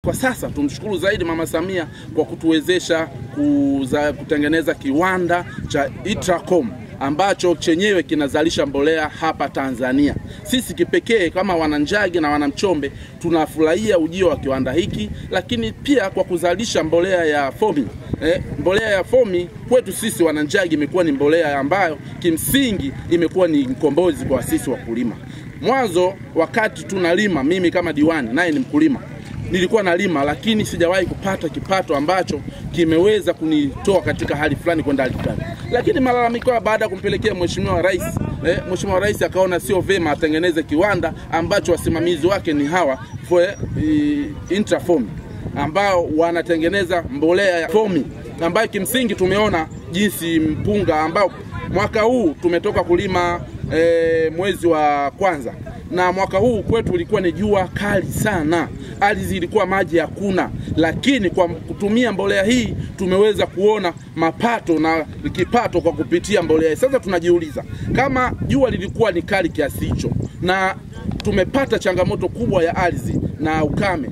kwa sasa tumshukuru zaidi Mama Samia kwa kutuwezesha kutengeneza kiwanda cha Itracom ambacho chenyewe kinazalisha mbolea hapa Tanzania. Sisi kipekee kama wananjagi na wanamchombe tunafurahia ujio wa kiwanda hiki, lakini pia kwa kuzalisha mbolea ya fomi. Mbolea ya fomi kwetu sisi wananjagi imekuwa ni mbolea ambayo kimsingi imekuwa ni mkombozi kwa sisi wakulima. Mwanzo wakati tunalima, mimi kama diwani naye ni mkulima, nilikuwa nalima lakini sijawahi kupata kipato ambacho kimeweza kunitoa katika hali fulani kwenda hali fulani. Lakini malalamiko baada ya kumpelekea Mheshimiwa Rais, Mheshimiwa Rais akaona sio vema atengeneze kiwanda ambacho wasimamizi wake ni hawa Intrafom ambao wanatengeneza mbolea ya fomi ambayo kimsingi tumeona jinsi mpunga ambao mwaka huu tumetoka kulima mwezi wa kwanza, na mwaka huu kwetu ulikuwa ni jua kali sana, ardhi ilikuwa maji hakuna, lakini kwa kutumia mbolea hii tumeweza kuona mapato na kipato kwa kupitia mbolea. Sasa tunajiuliza, kama jua lilikuwa ni kali kiasi hicho na tumepata changamoto kubwa ya ardhi na ukame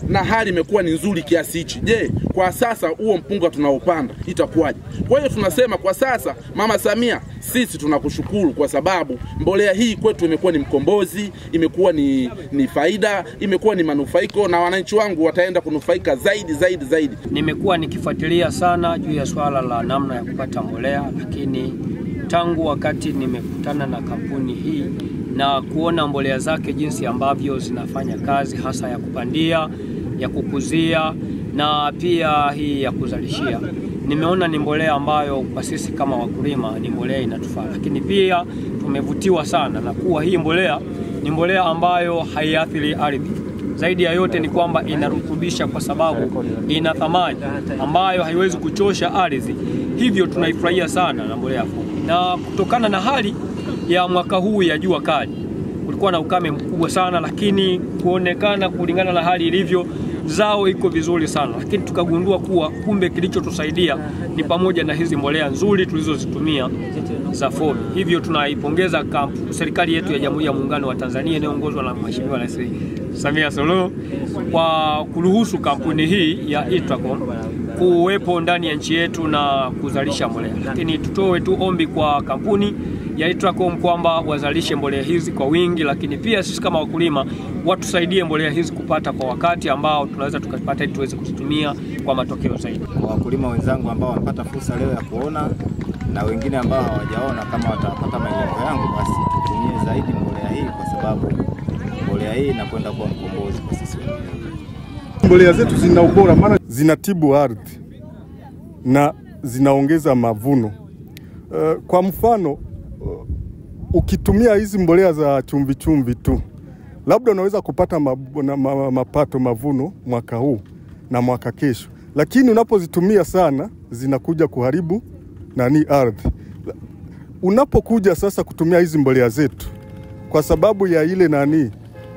na hali imekuwa ni nzuri kiasi hichi, je, kwa sasa huo mpunga tunaopanda itakuwaje? Kwa hiyo tunasema kwa sasa Mama Samia, sisi tunakushukuru kwa sababu mbolea hii kwetu imekuwa ni mkombozi, imekuwa ni faida, imekuwa ni manufaiko, na wananchi wangu wataenda kunufaika zaidi. Nimekuwa nikifuatilia sana juu ya swala la namna ya kupata mbolea, lakini tangu wakati nimekutana na kampuni hii na kuona mbolea zake jinsi ambavyo zinafanya kazi, hasa ya kupandia, ya kukuzia na pia hii ya kuzalishia, nimeona ni mbolea ambayo kwa sisi kama wakulima ni mbolea inatufaa. Lakini pia tumevutiwa sana na kuwa hii mbolea ni mbolea ambayo haiathiri ardhi. Zaidi ya yote ni kwamba inarutubisha kwa sababu ina thamani ambayo haiwezi kuchosha ardhi. Hivyo tunaifurahia sana na mbolea hii. Na kutokana na hali ya mwaka huu ya jua kali, kulikuwa na ukame mkubwa sana, lakini kuonekana kulingana na hali ilivyo zao iko vizuri sana. Lakini tukagundua kuwa kumbe kilichotusaidia ni pamoja na hizi mbolea nzuri tulizozitumia za fomi. Hivyo tunaipongeza serikali yetu ya Jamhuri ya Muungano wa Tanzania inayoongozwa na Mheshimiwa Rais Samia Suluhu kwa kuruhusu kampuni hii ya Itracom kuwepo ndani ya nchi yetu na kuzalisha mbolea. Lakini tutoe tu ombi kwa kampuni ya Itracom kwamba wazalishe mbolea hizi kwa wingi, lakini pia sisi kama wakulima watusaidie mbolea hizi kupata kwa wakati ambao tunaweza tukapata ili tuweze kuzitumia kwa matokeo zaidi. Kwa wakulima wenzangu ambao wamepata fursa leo ya kuona na wengine ambao hawajaona, kama watapata maelezo yangu, basi tutumie zaidi mbolea hii kwa sababu mbolea hii inakwenda kuwa mkombozi kwa sisi wenyewe. Mbolea zetu zina ubora, maana zinatibu ardhi na zinaongeza mavuno. Kwa mfano, ukitumia hizi mbolea za chumvi tu, labda unaweza kupata mapato mavuno mwaka huu na mwaka kesho, lakini unapozitumia sana zinakuja kuharibu ardhi. Unapokuja sasa kutumia hizi mbolea zetu, kwa sababu ya ile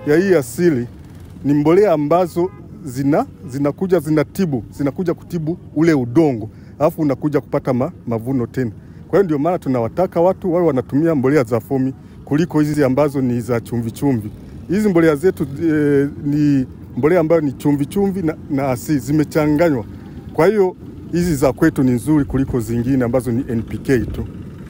ya hii asili, ni mbolea ambazo zinakuja kutibu ule udongo, alafu unakuja kupata mavuno tena. Kwa hiyo ndio maana tunawataka watu wawe wanatumia mbolea za fomi kuliko hizi ambazo ni za chumvi. Hizi mbolea zetu ni mbolea ambayo ni chumvi na asili zimechanganywa. Kwa hiyo hizi za kwetu ni nzuri kuliko zingine ambazo ni NPK tu.